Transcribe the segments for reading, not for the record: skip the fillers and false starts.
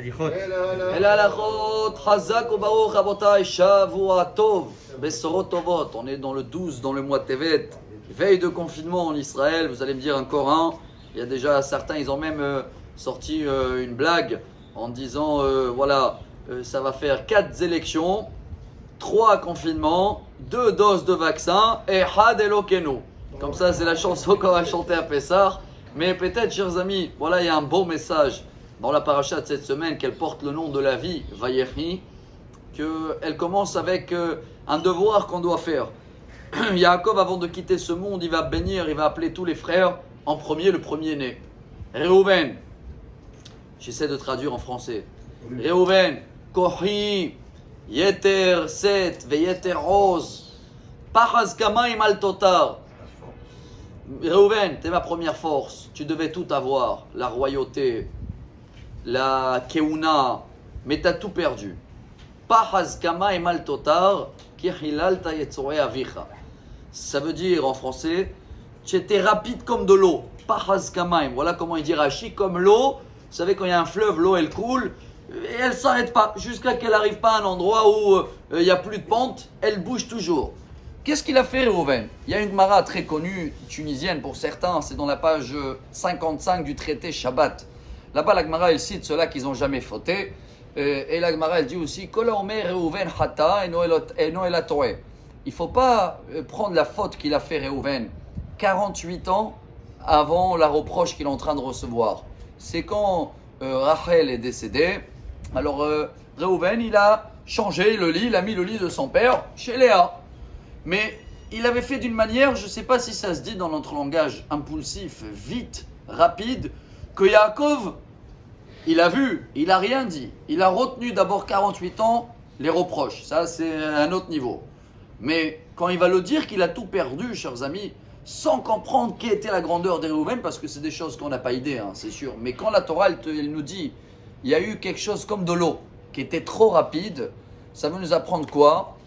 El halachot, Chazak ubaruch rabotai, Shavua tov, Besorot tovot. On est dans le 12, dans le mois Tevet. Veille de confinement en Israël, vous allez me dire encore un. Il y a déjà certains, ils ont même sorti une blague en disant ça va faire 4 élections, 3 confinements, 2 doses de vaccin et Had Elokenu. Comme ça, c'est la chanson qu'on va chanter à Pessah. Mais peut-être, chers amis, voilà, il y a un beau message dans la paracha de cette semaine qu'elle porte le nom de la vie, Vayechi, qu'elle commence avec un devoir qu'on doit faire. Yaakov, avant de quitter ce monde, il va bénir, il va appeler tous les frères, en premier, le premier-né. Réhouven, j'essaie de traduire en français. Réhouven, Kohi, Yeter Set, Veyeter Oz, Pachaz Kamaim Al Totar. Réhouven, t'es ma première force, tu devais tout avoir, la royauté, la keuna, mais t'as tout perdu. Pachaz Kamaim Al Totar, Kihilalta Yetzore Avicha. Ça veut dire en français, tu étais rapide comme de l'eau. Pachaz Kamaim, voilà comment il dit Rashi, comme l'eau. Vous savez, quand il y a un fleuve, l'eau elle coule et elle ne s'arrête pas jusqu'à qu'elle n'arrive pas à un endroit où il n'y a plus de pente, elle bouge toujours. Qu'est-ce qu'il a fait, Réhouven? Il y a une Gemara très connue, tunisienne pour certains, c'est dans la page 55 du traité Shabbat. Là-bas, la Gemara elle cite ceux-là qu'ils n'ont jamais fauté. Et la Gemara elle dit aussi Kol Omer Réhouven Hata eno ela Toreh. Il ne faut pas prendre la faute qu'il a fait Réhouven 48 ans avant la reproche qu'il est en train de recevoir. C'est quand Rachel est décédée. Alors Réhouven, il a changé le lit, il a mis le lit de son père chez Léa. Mais il avait fait d'une manière, je ne sais pas si ça se dit dans notre langage, impulsif, vite, rapide, que Yaakov, il a vu, il n'a rien dit. Il a retenu d'abord 48 ans les reproches. Ça, c'est un autre niveau. Mais quand il va le dire qu'il a tout perdu, chers amis, sans comprendre quelle était la grandeur des Réhouven, parce que c'est des choses qu'on n'a pas idée, c'est sûr. Mais quand la Torah, elle nous dit, il y a eu quelque chose comme de l'eau, qui était trop rapide, ça veut nous apprendre quoi?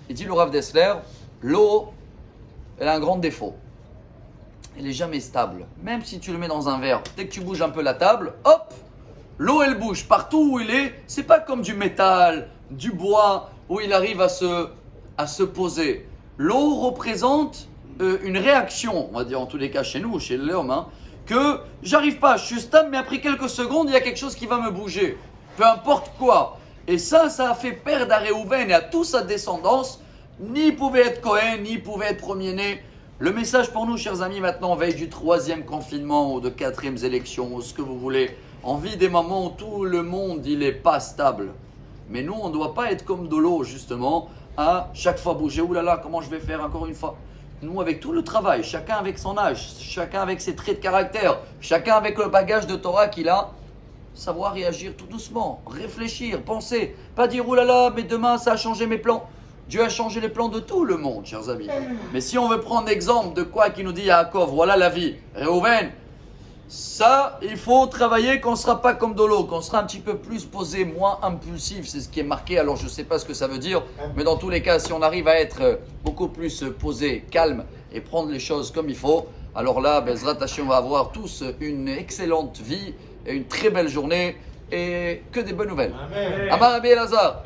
Il dit le Rav Dessler, l'eau, elle a un grand défaut. Elle n'est jamais stable. Même si tu le mets dans un verre, dès que tu bouges un peu la table, hop, l'eau elle bouge. Partout où il est, c'est pas comme du métal, du bois, où il arrive à se poser. L'eau représente une réaction, on va dire en tous les cas chez nous, chez l'homme, que j'arrive pas, je suis stable, mais après quelques secondes, il y a quelque chose qui va me bouger. Peu importe quoi. Et ça a fait perdre à Réhouven et à toute sa descendance. Ni il pouvait être Cohen, ni il pouvait être premier-né. Le message pour nous, chers amis, maintenant, veille du 3e confinement ou de 4e élection, ou ce que vous voulez. On vit des moments où tout le monde, il n'est pas stable. Mais nous, on ne doit pas être comme de l'eau, justement, à chaque fois bouger. Ouh là là, comment je vais faire encore une fois? Nous, avec tout le travail, chacun avec son âge, chacun avec ses traits de caractère, chacun avec le bagage de Torah qu'il a, savoir réagir tout doucement, réfléchir, penser, pas dire ouh là là, mais demain ça a changé mes plans. Dieu a changé les plans de tout le monde, chers amis. Mais si on veut prendre exemple de quoi qui nous dit Yaakov, voilà la vie, Réhouven, ça, il faut travailler qu'on ne sera pas comme de l'eau, qu'on sera un petit peu plus posé, moins impulsif, c'est ce qui est marqué. Alors je ne sais pas ce que ça veut dire, mais dans tous les cas, si on arrive à être beaucoup plus posé, calme et prendre les choses comme il faut, alors là, Bezrat Hashem, on va avoir tous une excellente vie et une très belle journée et que des bonnes nouvelles. Amen. Amar Rabbi Elazar.